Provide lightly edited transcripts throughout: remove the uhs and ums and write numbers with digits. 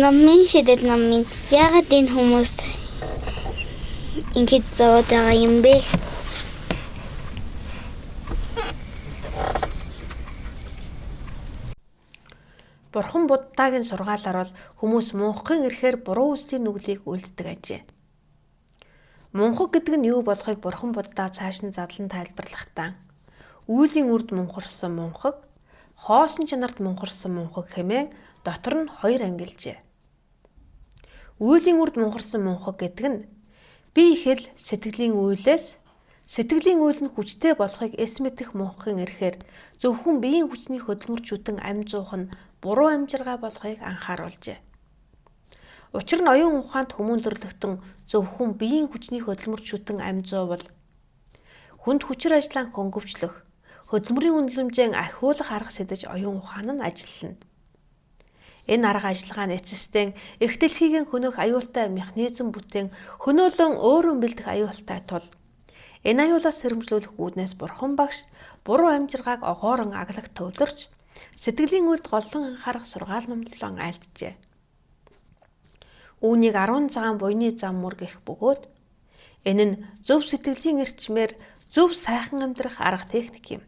номын шидэт номын яагаад энэ хүмүүст ингэж зовоод байгаа юм бэ? Бурхан Буддагийн сургаалаар бол хүмүүс мунхагын эрхээр буруу үслийн нүглийг үлддэг ажээ. Мунхаг гэдэг нь юу болохыг Бурхан Будда цааш нь задлан тайлбарлахдаа үүлийн үрд мунхарсан мунхаг, хоосон чанарт мунхарсан мунхаг хэмээн дотор нь хоёр ангилжээ. Үүлийн үрд мунхарсан мунхаг гэдэг нь бие ихэл сэтгэлийн үйлээс сэтгэлийн үйл нь хүчтэй болохыг эс мэдэх мунхагын эрхээр зөвхөн биеийн хүчний хөдөлмөрчүүдэн амь зуух нь буруу амжиргаа болохыг анхааруулжээ. Учир нь оюун ухаанд хүмүүндэрлэгтэн зөвхөн биеийн хүчний хөдөлмөрчүүдэн амь зуувал хүнд хүчээр ажиллан хөнгөвчлөх, хөдөлмөрийн үнэлэмжийн ахиулах арга сэдэж оюун ухаан нь ажиллана. Энэ арга ажиллагаа нь эцэстэн эх дэлхийг хөнөөх аюултай механизм бүтээн хөнөөлөн өөрөө бэлдэх аюултай тул энэ аюулаас сэрэмжлүүлэх үүднээс Бурхан багш буруу амжиргааг огоорон аглах төвлөрч сэтгэлийн үйлд голлон анхаарах сургаал номлолон айлтжээ. Үүнийг 10 цагаан буйны зам мөр гэх бөгөөд энэ нь зөв сэтгэлийн эрчмээр зөв сайхан амьдрах арга техник юм.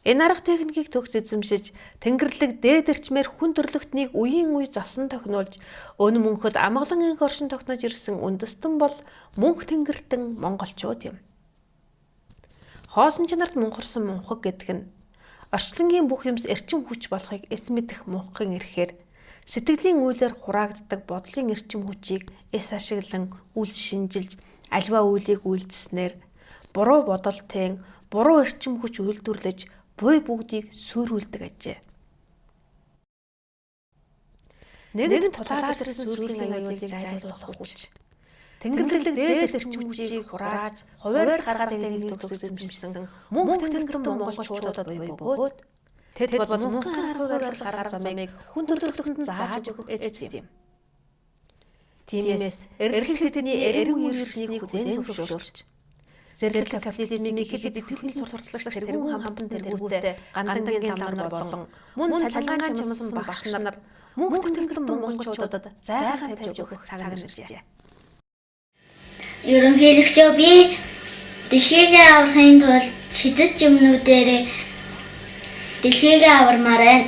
Энэ арга техникийг төгс эзэмшиж Тэнгэрлэг дээд эрчмээр хүн төрлөختнийг үеийн үе засан тохинулж өн мөнхөд амгалан энх оршин тогтнож ирсэн үндэстэн бол мөнх Тэнгэртэн монголчууд юм. Хоосон чанарт мунхарсан мунхаг гэдэг нь орчлонгийн бүх юмс эрчим хүч болохыг эс мэдэх мунхагын эрхээр сэтгэлийн үйлээр хураагддаг бодлын эрчим хүчийг эс ашиглан үл шинжилж альва үйлийг үйлдэснээр буруу бодолтын буруу эрчим хүч үйлдвэрлэж буй бүгдийг сүрүүлдэг ажээ. Нэгэн тулаад ирсэн сүрлийн аюулыг зайлуулах хүч. Тэнгэрлэг дээд эрчим хүчийг хурааж хуваарь гаргах техникийг төгс эзэмшсэн мөнх Тэнгэртэн монголчуудад буй бөгөөд тэд бол мөнхийн аргыг гаргах замыг хүн төрлөختөнд зааж өгөх эцэст юм. Тиймээс эрхлэх хэдний эргэн үершнийг хүлээн зөвшөөрч зэрлэг капитализмыг хэлбэг бүхэл сурталчлагч тэргүүн хамтан тэргүүтэй гандангийн ламнар болон мөн цалингаан чимсэн багш нар мөнх Тэнгэртэн монголчуудад зайхан тавьж өгөх цаг нэржээ. Ерөнхийлөгчөө би дэлхийг аврахын тулд шидэж юмнуудаараа дэлхийг авармаар байна.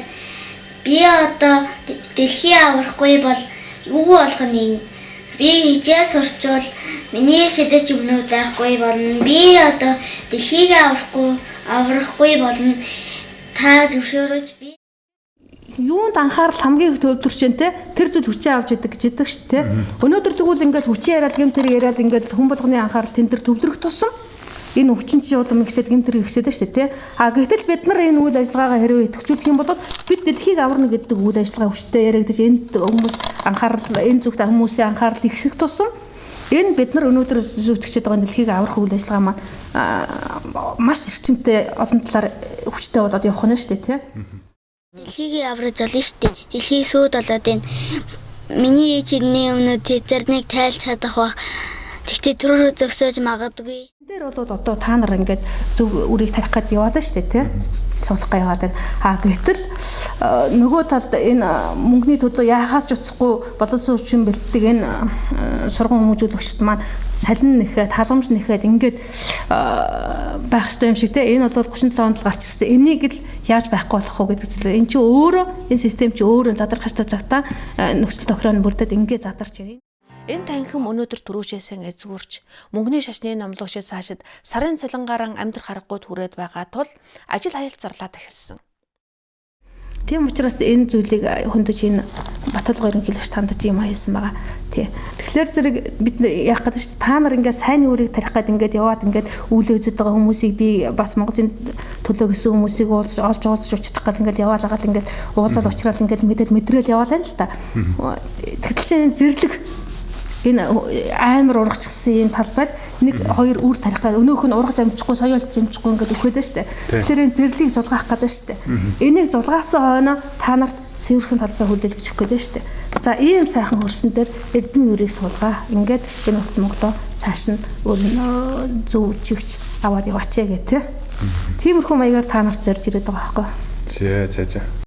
Би одоо дэлхийг аврахгүй бол юу болох нь? Би хичээл сурчвал миний шидэж юмнууд байхгүй болно. Би одоо дэлхийг аврахгүй болно. Та зөвшөөрөөж би юунд анхаарал хамгийн их төвлөрч जैन те тэр зүйл хүчээ авч идэг гэж идэг ш те өнөөдөр тэгвэл ингээд хүчээ яриад гэмт тэр яриад ингээд хүн болгоны анхаарал тэн дээр төвлөрөх тусам энэ өвчин чи улам ихсэд гэмт тэр ихсэд ш те гэтэл бид нар энэ үйл ажиллагаагаа хэрвээ идэвхжүүлэх юм бол бид дэлхийг аварна гэдэг үйл ажиллагаа хүчтэй яригдаж энд хүмүүс анхаарал энэ зүгт хүмүүсийн анхаарал ихсэх тусам энэ бид нар өнөөдөр зүтгэж байгаа дэлхийг аврах үйл ажиллагаа маань маш эрчимтэй олон талаар хүчтэй болоод явах нь ш те дэлхийг авраж болно шүү дээ. Дэлхийг сууд болоод байна. Миний эцэгний өмнөд тэзэрнийг тайлж чадах ба. Тэгтээ төрөөр зөксөж магадгүй. Дээр бол одоо та нар ингээд зөв үрийг тарих гээд яваад байна шүү дээ, тий? Цуглах гээд яваад байна. Гэтэл нөгөө талд энэ мөнгөний төлөө яахаас ч уцахгүй боловсон хүчин бэлтдэг энэ сургууль хүмүүжүүлэгчд маань салин нэхэд, халамж нэхэд ингээд байх ёстой юм шиг тий? Энэ бол 37 онд л гарч ирсэн. Энийг л яаж байхгүй болох вэ гэдэг зүйл. Энэ чи өөрөө энэ систем чи өөрөө задарх ёстой цагтаа нөхцөл тохироонд бүрдээд ингээд задарч ирнэ. Энэ танхим өнөөдөр түрүүшээсэн эзгүүрч мөнгөний шашны номлогчид цаашид сарын цалингаран амьдрах аргагүй түрээд байгаа тул ажил хаялт зарлаад эхэлсэн. Тийм учраас энэ зүйлийг хөндөж энэ Баталга ерөнхийлөгч тандаж юм хийсэн байгаа. Тий. Тэгэхээр зэрэг бид яах гэдэг чинь та нар ингээд сайн үрийг тарих гээд ингээд яваад ингээд үүлээ үзэж байгаа хүмүүсийг би бас Монголын төлөө гэсэн хүмүүсийг олж уулзж учрах гал ингээд яваалгаад ингээд уулзаад учраад ингээд мэдрээл яваалаа л та. Тэгтэл чинь зэрлэг энэ амар урагчсан юм талбайд нэг хоёр үр тарих гад өнөөх нь ургаж амжихгүй соёолч амжихгүй ингээд өгөхөд нь штэ. Тэгэхээр энэ зэрлийг зулгаах гэдэг штэ. Энийг зулгаасан хойно та нарт цэвэрхэн талбай хүлээлгэж өгөх гэдэг штэ. За ийм сайхан хөрсөн дээр эрдэм юрийг суулгаа. Ингээд энэ улс Монголоо цааш нь өөрнөө зөв чигч аваад яваач гэх тээ. Тиймэрхүү маягаар та нарт зорж ирээд байгаа байхгүй. За.